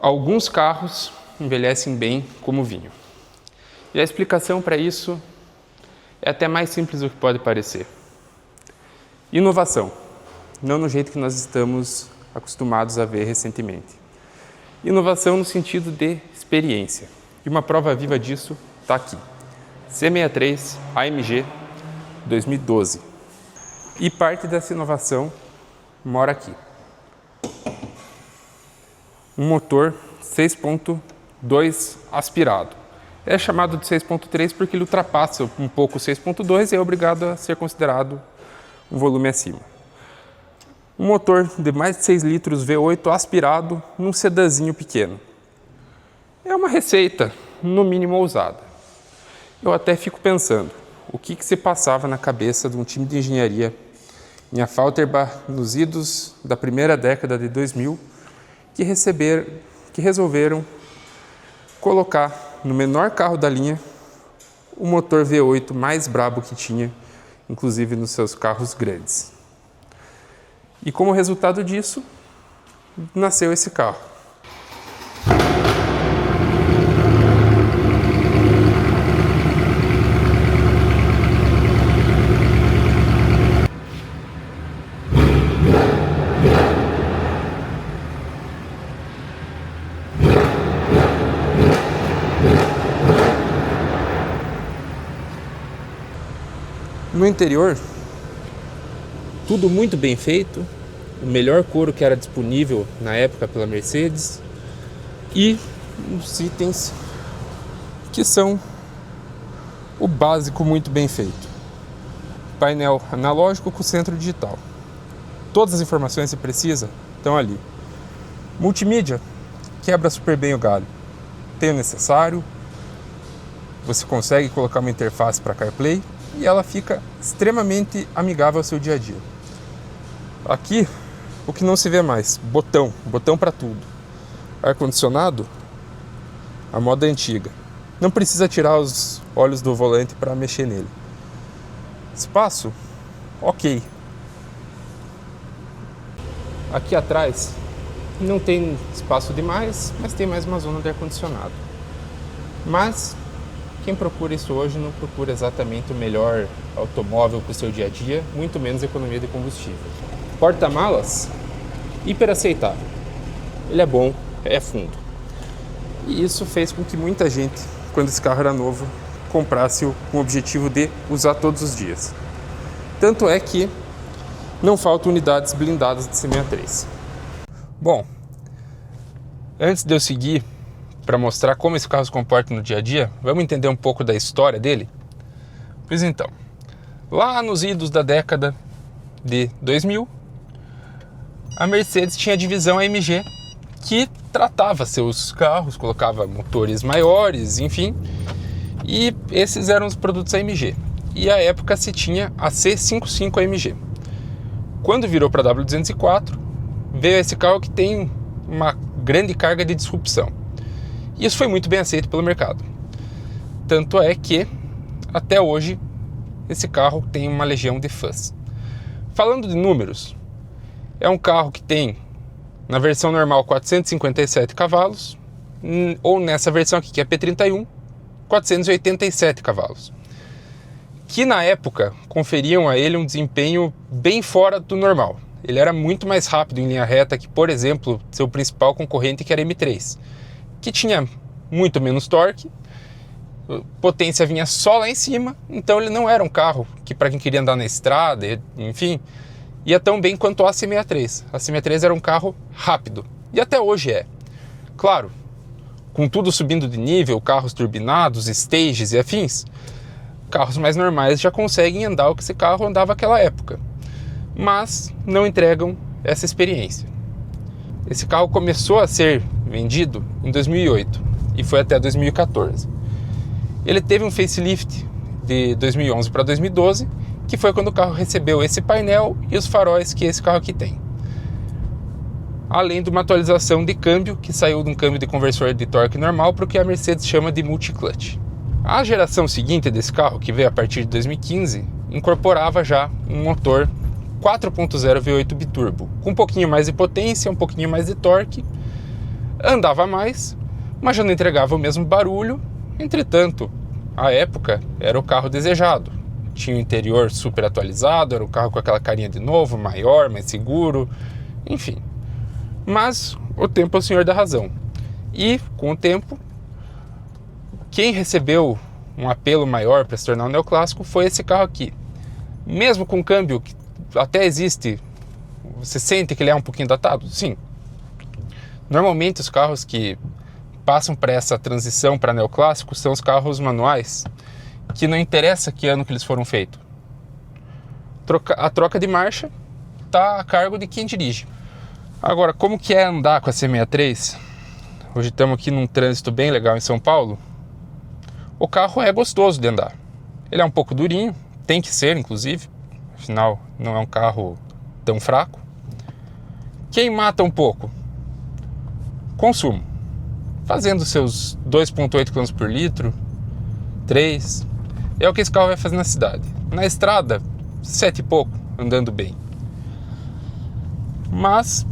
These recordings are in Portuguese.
Alguns carros envelhecem bem como vinho. E a explicação para isso é até mais simples do que pode parecer. Inovação, não no jeito que nós estamos acostumados a ver recentemente. Inovação no sentido de experiência. E uma prova viva disso está aqui. C63 AMG 2012. E parte dessa inovação mora aqui. Um motor 6.2 aspirado. É chamado de 6.3 porque ele ultrapassa um pouco o 6.2 e é obrigado a ser considerado um volume acima. Um motor de mais de 6 litros V8 aspirado num sedazinho pequeno. É uma receita, no mínimo, ousada. Eu até fico pensando, o que se passava na cabeça de um time de engenharia em Affalterbach nos idos da primeira década de 2000 que resolveram colocar no menor carro da linha o motor V8 mais brabo que tinha, inclusive nos seus carros grandes. E como resultado disso, nasceu esse carro. No interior, tudo muito bem feito, o melhor couro que era disponível na época pela Mercedes e os itens que são o básico muito bem feito. Painel analógico com centro digital. Todas as informações que você precisa estão ali. Multimídia, quebra super bem o galho. Tem o necessário, você consegue colocar uma interface para CarPlay e ela fica extremamente amigável ao seu dia a dia. Aqui, o que não se vê mais, botão para tudo. Ar-condicionado, a moda antiga. Não precisa tirar os olhos do volante para mexer nele. Espaço, ok. Aqui atrás, não tem espaço demais, mas tem mais uma zona de ar-condicionado. Mas quem procura isso hoje não procura exatamente o melhor automóvel para o seu dia a dia, muito menos economia de combustível. Porta-malas, hiper aceitável. Ele é bom, é fundo. E isso fez com que muita gente, quando esse carro era novo, comprasse com o objetivo de usar todos os dias. Tanto é que não faltam unidades blindadas de C63. Bom, antes de eu seguir para mostrar como esse carro se comporta no dia a dia, vamos entender um pouco da história dele? Pois então, lá nos idos da década de 2000, a Mercedes tinha a divisão AMG, que tratava seus carros, colocava motores maiores, enfim, e esses eram os produtos AMG. E à época se tinha a C55 AMG. Quando virou para a W204, veio esse carro que tem uma grande carga de disrupção. E isso foi muito bem aceito pelo mercado. Tanto é que, até hoje, esse carro tem uma legião de fãs. Falando de números, é um carro que tem, na versão normal, 457 cavalos, ou nessa versão aqui, que é P31, 487 cavalos. Que na época conferiam a ele um desempenho bem fora do normal. Ele era muito mais rápido em linha reta que, por exemplo, seu principal concorrente, que era M3. Que tinha muito menos torque, potência vinha só lá em cima, então ele não era um carro que, para quem queria andar na estrada, enfim, ia tão bem quanto a C63. A C63 era um carro rápido, e até hoje é. Claro, com tudo subindo de nível, carros turbinados, stages e afins, carros mais normais já conseguem andar o que esse carro andava naquela época, mas não entregam essa experiência. Esse carro começou a ser vendido em 2008 e foi até 2014. Ele teve um facelift de 2011 para 2012, que foi quando o carro recebeu esse painel e os faróis que esse carro aqui tem. Além de uma atualização de câmbio, que saiu de um câmbio de conversor de torque normal para o que a Mercedes chama de multiclutch. A geração seguinte desse carro, que veio a partir de 2015, incorporava já um motor 4.0 V8 biturbo, com um pouquinho mais de potência, um pouquinho mais de torque, Andava mais, mas já não entregava o mesmo barulho. Entretanto, à época, era o carro desejado. Tinha o interior super atualizado, era um carro com aquela carinha de novo, maior, mais seguro, enfim. Mas o tempo é o senhor da razão. E, com o tempo, quem recebeu um apelo maior para se tornar um neoclássico foi esse carro aqui. Mesmo com câmbio que até existe, você sente que ele é um pouquinho datado? Sim. Normalmente os carros que passam para essa transição para neoclássico são os carros manuais, que não interessa que ano que eles foram feitos. A troca de marcha está a cargo de quem dirige. Agora, como que é andar com a C63? Hoje estamos aqui num trânsito bem legal em São Paulo. O carro é gostoso de andar. Ele é um pouco durinho, tem que ser inclusive, afinal não é um carro tão fraco. Quem mata um pouco? Consumo. Fazendo seus 2,8 km por litro, 3, é o que esse carro vai fazer na cidade. Na estrada, 7 e pouco, andando bem. Mas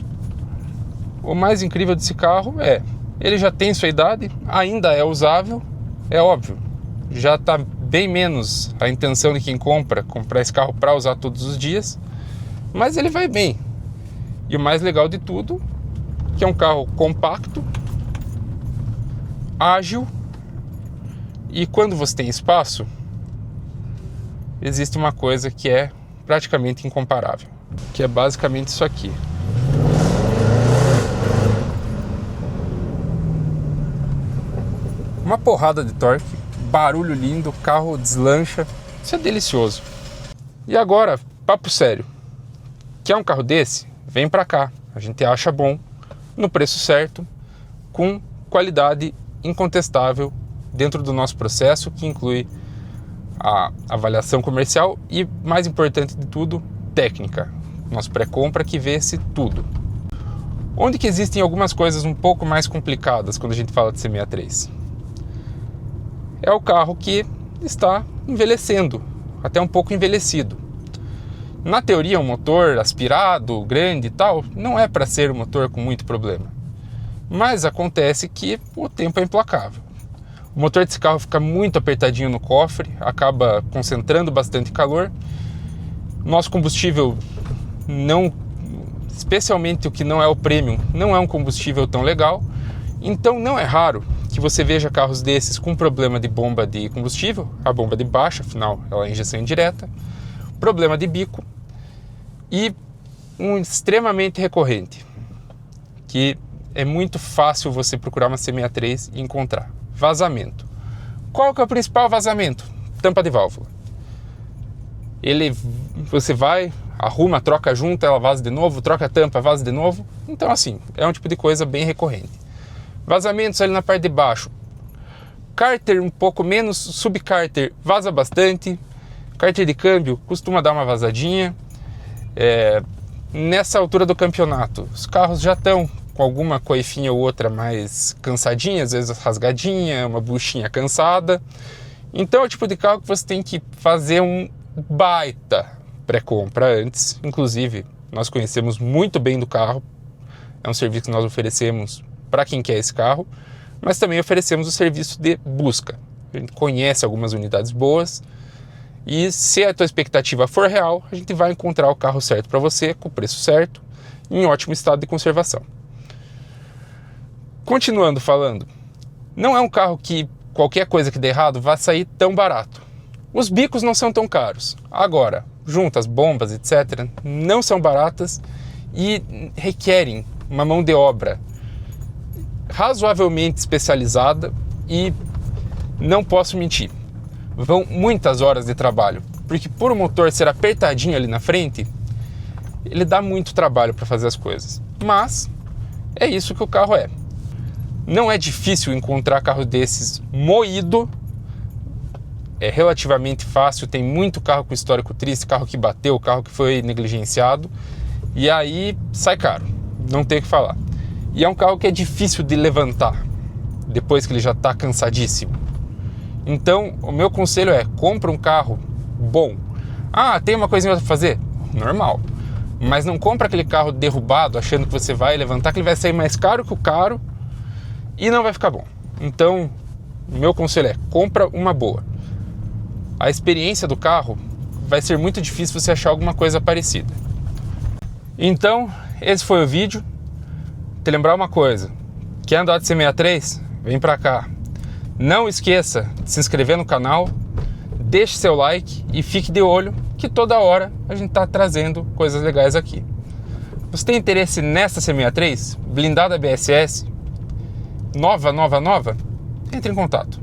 o mais incrível desse carro é, ele já tem sua idade, ainda é usável, é óbvio, já está bem menos a intenção de quem comprar esse carro para usar todos os dias, mas ele vai bem. E o mais legal de tudo, que é um carro compacto, ágil, e quando você tem espaço, existe uma coisa que é praticamente incomparável, que é basicamente isso aqui. Uma porrada de torque, barulho lindo, o carro deslancha, isso é delicioso. E agora, papo sério, quer um carro desse? Vem pra cá, a gente acha bom, no preço certo, com qualidade incontestável dentro do nosso processo, que inclui a avaliação comercial e, mais importante de tudo, técnica. Nosso pré-compra que vê-se tudo. Onde que existem algumas coisas um pouco mais complicadas quando a gente fala de C63? É o carro que está envelhecendo, até um pouco envelhecido. Na teoria, um motor aspirado, grande e tal, não é para ser um motor com muito problema. Mas acontece que o tempo é implacável. O motor desse carro fica muito apertadinho no cofre, acaba concentrando bastante calor. Nosso combustível, não, especialmente o que não é o premium, não é um combustível tão legal. Então não é raro que você veja carros desses com problema de bomba de combustível, a bomba de baixa, afinal ela é injeção indireta, problema de bico e um extremamente recorrente, que é muito fácil você procurar uma C63 e encontrar: vazamento. Qual que é o principal vazamento? Tampa de válvula. Você vai, arruma, troca junto, ela vaza de novo, troca a tampa, vaza de novo. Então assim, é um tipo de coisa bem recorrente. Vazamentos ali na parte de baixo. Cárter um pouco menos, subcárter vaza bastante. Cárter de câmbio costuma dar uma vazadinha. Nessa altura do campeonato, os carros já estão com alguma coifinha ou outra mais cansadinha, às vezes rasgadinha, uma buchinha cansada. Então é o tipo de carro que você tem que fazer um baita pré-compra antes. Inclusive, nós conhecemos muito bem do carro. É um serviço que nós oferecemos para quem quer esse carro, mas também oferecemos o serviço de busca. A gente conhece algumas unidades boas e, se a tua expectativa for real, a gente vai encontrar o carro certo para você, com o preço certo, em ótimo estado de conservação. Continuando falando, não é um carro que qualquer coisa que dê errado vai sair tão barato. Os bicos não são tão caros. Agora, juntas, bombas, etc., não são baratas e requerem uma mão de obra razoavelmente especializada e, não posso mentir, vão muitas horas de trabalho, porque por o motor ser apertadinho ali na frente, ele dá muito trabalho para fazer as coisas. Mas é isso que o carro é. Não é difícil encontrar carro desses moído, é relativamente fácil, tem muito carro com histórico triste, carro que bateu, carro que foi negligenciado, e aí sai caro, não tem o que falar. E é um carro que é difícil de levantar depois que ele já está cansadíssimo. Então, o meu conselho é: compra um carro bom. Ah, tem uma coisinha para fazer? Normal. Mas não compra aquele carro derrubado achando que você vai levantar, que ele vai sair mais caro que o caro e não vai ficar bom. Então, meu conselho é: compra uma boa. A experiência do carro vai ser muito difícil você achar alguma coisa parecida. Então, esse foi o vídeo. Te lembrar uma coisa: quer andar de C63? Vem pra cá. Não esqueça de se inscrever no canal, deixe seu like e fique de olho que toda hora a gente está trazendo coisas legais aqui. Você tem interesse nessa C63? Blindada BSS? Nova? Entre em contato.